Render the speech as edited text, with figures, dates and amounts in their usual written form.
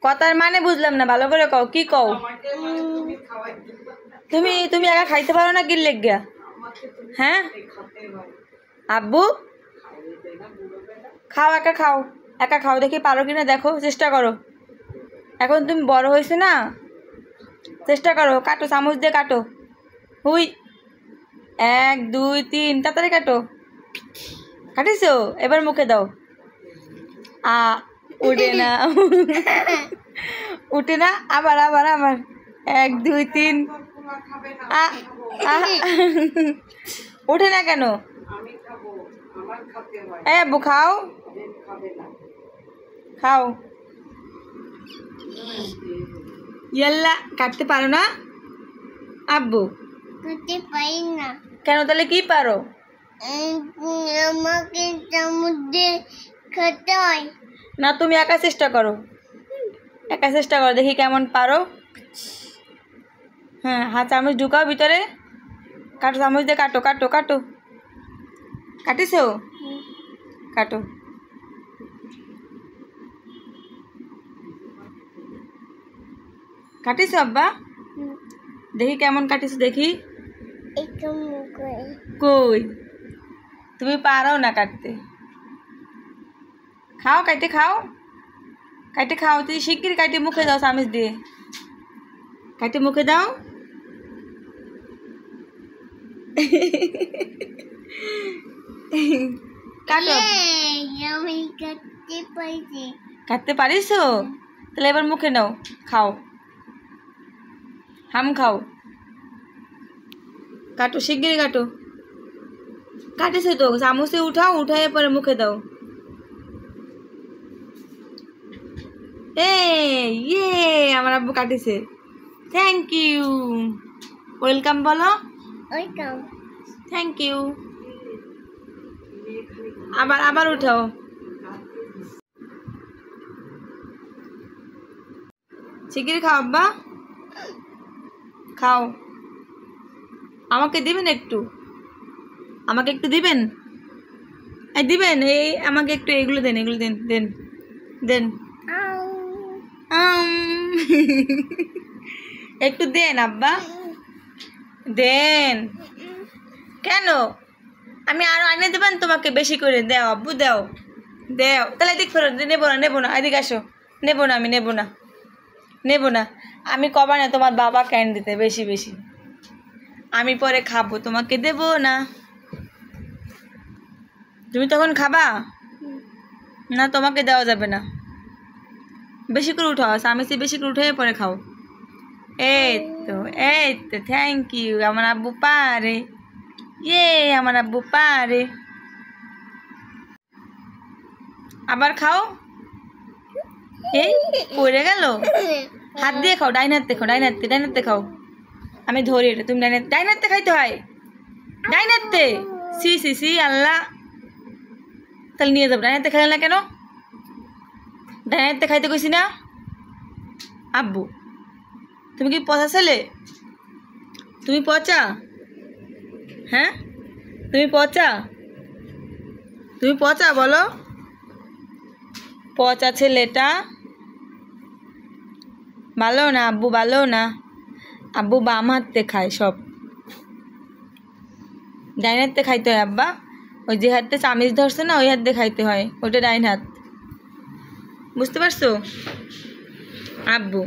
কথার মানে বুঝলাম না, ভালো করে কও, কি কও? তুমি একা খাইতে পারো না কি লেগিয়া? হ্যাঁ আব্বু খাও, একা খাও, দেখি পারো কিনা, দেখো, চেষ্টা করো। এখন তুমি বড় হয়েছে না, চেষ্টা করো, কাটো, চামচ দিয়ে কাটো। হুই, 1 2 3, তাড়াতাড়ি কাটো। কাটিছো? এবার মুখে দাও। উঠে না উঠে না, আবার 1 2 3। উঠে না কেন? আব্বু খাও, খাও। ইয়াল্লা, কাটতে পারো না আব্বু? কাটতে পারি না। কেন, তাহলে কি পারো? আমাকে চামচ দিয়ে খেতে হয়। না, তুমি একা চেষ্টা করো, দেখি কেমন পারো। হ্যাঁ, হাত চামচ ঢুকাও ভিতরে, কাটো, চামচ দিয়ে কাটো কাটো কাটো। কাটিছো? কাটো। কাটিছো আব্বা? দেখি কেমন কাটিছো, দেখি। কই, তুমি পারো না কাটতে। খাও, কাটে খাও, তুই শিগগির কাটে মুখে দাও, চামচ দিয়ে কাটে মুখে দাও। কাটো। আমি কাটতে পারি। কাটতে পারিছো? তাহলে এবার মুখে নাও, খাও, হাম খাও। কাটো, শিগগিরই কাটো। কাটেছো তো, চামচে উঠাও, উঠাই পরে মুখে দাও। ইয়ে, আমার আব্বু কাটিছে। থ্যাংক ইউ, ওয়েলকাম বলো। ওয়েলকাম। Thank you. আবার উঠাও। শিগগির খাও আব্বা, খাও। আমাকে দিবেন একটু, দিবেন, দিবেন। এই আমাকে একটু এগুলো দেন, দেন। একটু দেন আব্বা, দেন। কেন, আমি আরো আনে দেবেন তোমাকে, বেশি করে দাও আব্বু, দাও। তাহলে এদিক ফেরত, নেবো না, এদিকে আসো। নেবো না, আমি নেবো না। আমি কবা না তোমার বাবা ক্যান দিতে বেশি, আমি পরে খাবো, তোমাকে দেবো না। তুমি তখন খাবা না, তোমাকে দেওয়া যাবে না। বেশি করে উঠাও, চামচে বেশি করে উঠে পরে খাও। এই তো, থ্যাংক ইউ। আমার আব্বু পারে, আমার আব্বু পারে। আবার খাও। এই পড়ে গেল, হাত দিয়ে খাও, ডাইন হাতে খাও। আমি ধরি এটা, তুমি ডাইন হাতে খাইতে হয়, ডাইন হাতে। সি আল্লাহ, তাহলে নিয়ে যাবো। ডাইন হাতে খাইলে না কেন? ডাইন হাতে খাইতে কইছি না আব্বু? তুমি কি পচা ছেলে? তুমি পচা? হ্যাঁ, তুমি পচা বলো, পচা ছেলেটা ভালো না আব্বু, ভালো না। আব্বু বাম হাতে খায় সব, ডাইন হাতে খাইতে হয় আব্বা। ওই যে হাতে চামিচ ধরছে না, ওই হাতে খাইতে হয়, ওটা ডাইন হাত। বুঝতে পারছো আব্বু?